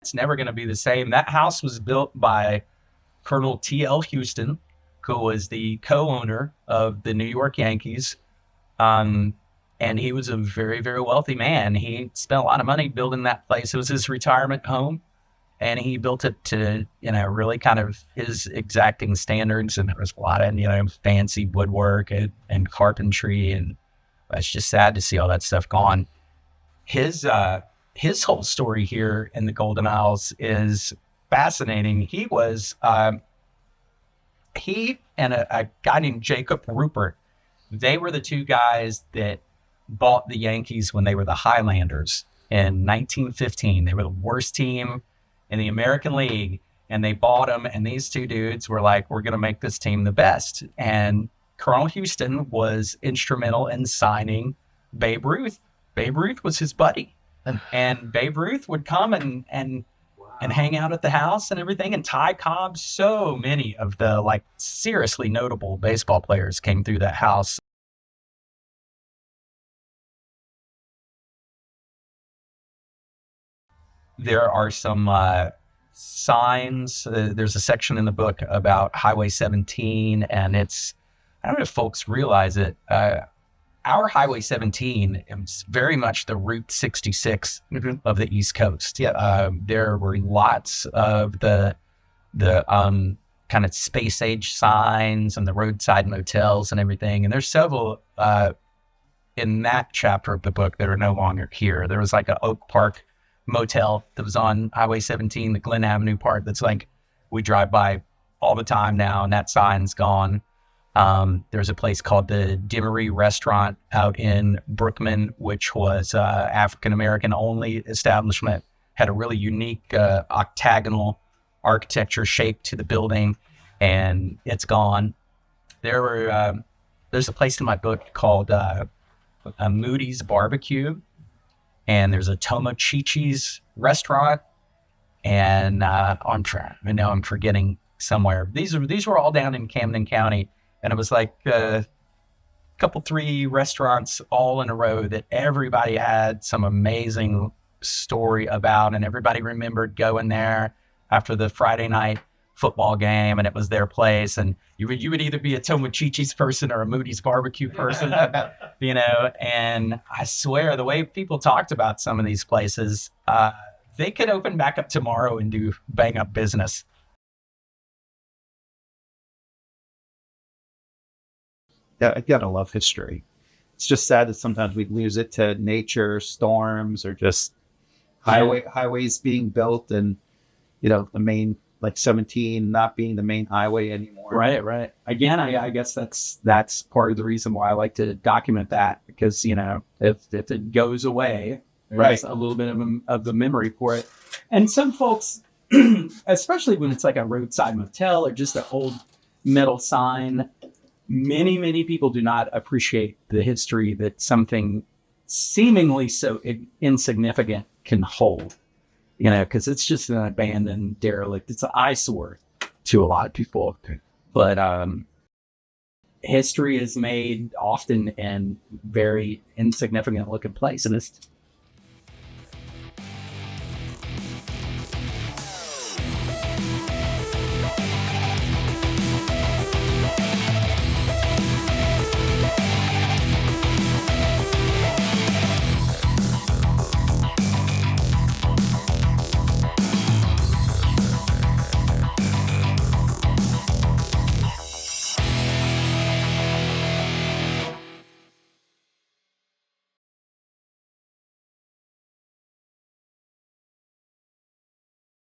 It's never going to be the same. That house was built by Colonel T.L. Houston, who was the co-owner of the New York Yankees. And he was a very, very wealthy man. He spent a lot of money building that place. It was his retirement home, and he built it to, really kind of his exacting standards. And there was a lot of, fancy woodwork and carpentry. And it's just sad to see all that stuff gone. His whole story here in the Golden Isles is fascinating. He and a guy named Jacob Rupert, they were the two guys that bought the Yankees when they were the Highlanders in 1915. They were the worst team in the American League, and they bought them. And these two dudes were like, we're going to make this team the best. And Colonel Houston was instrumental in signing Babe Ruth. Babe Ruth was his buddy. And Babe Ruth would come and hang out at the house and everything. And Ty Cobb, so many of the seriously notable baseball players came through that house. There are some signs. There's a section in the book about Highway 17, and I don't know if folks realize it. Our Highway 17 is very much the Route 66 of the East Coast. Yeah. There were lots of the kind of space age signs and the roadside motels and everything. And there's several in that chapter of the book that are no longer here. There was like an Oak Park motel that was on Highway 17, the Glen Avenue part. That's we drive by all the time now, and that sign's gone. There's a place called the Dimmery Restaurant out in Brookman, which was African-American only establishment, had a really unique octagonal architecture shape to the building, and it's gone. There's a place in my book called Moody's Barbecue, and there's a Tomochichi's restaurant, and I'm forgetting somewhere. These were all down in Camden County. And it was a couple, 3 restaurants all in a row that everybody had some amazing story about. And everybody remembered going there after the Friday night football game, and it was their place. And you would either be a Tomochichi's person or a Moody's Barbecue person, and I swear the way people talked about some of these places, they could open back up tomorrow and do bang up business. Yeah, I gotta love history. It's just sad that sometimes we lose it to nature, storms, or just highways being built, and the main 17 not being the main highway anymore. Right. Again, I guess that's part of the reason why I like to document that, because if it goes away, there's a little bit of the memory for it. And some folks, especially when it's like a roadside motel or just an old metal sign, many people do not appreciate the history that something seemingly so insignificant can hold, because it's just an abandoned derelict. It's an eyesore to a lot of people. But history is made often in very insignificant looking places.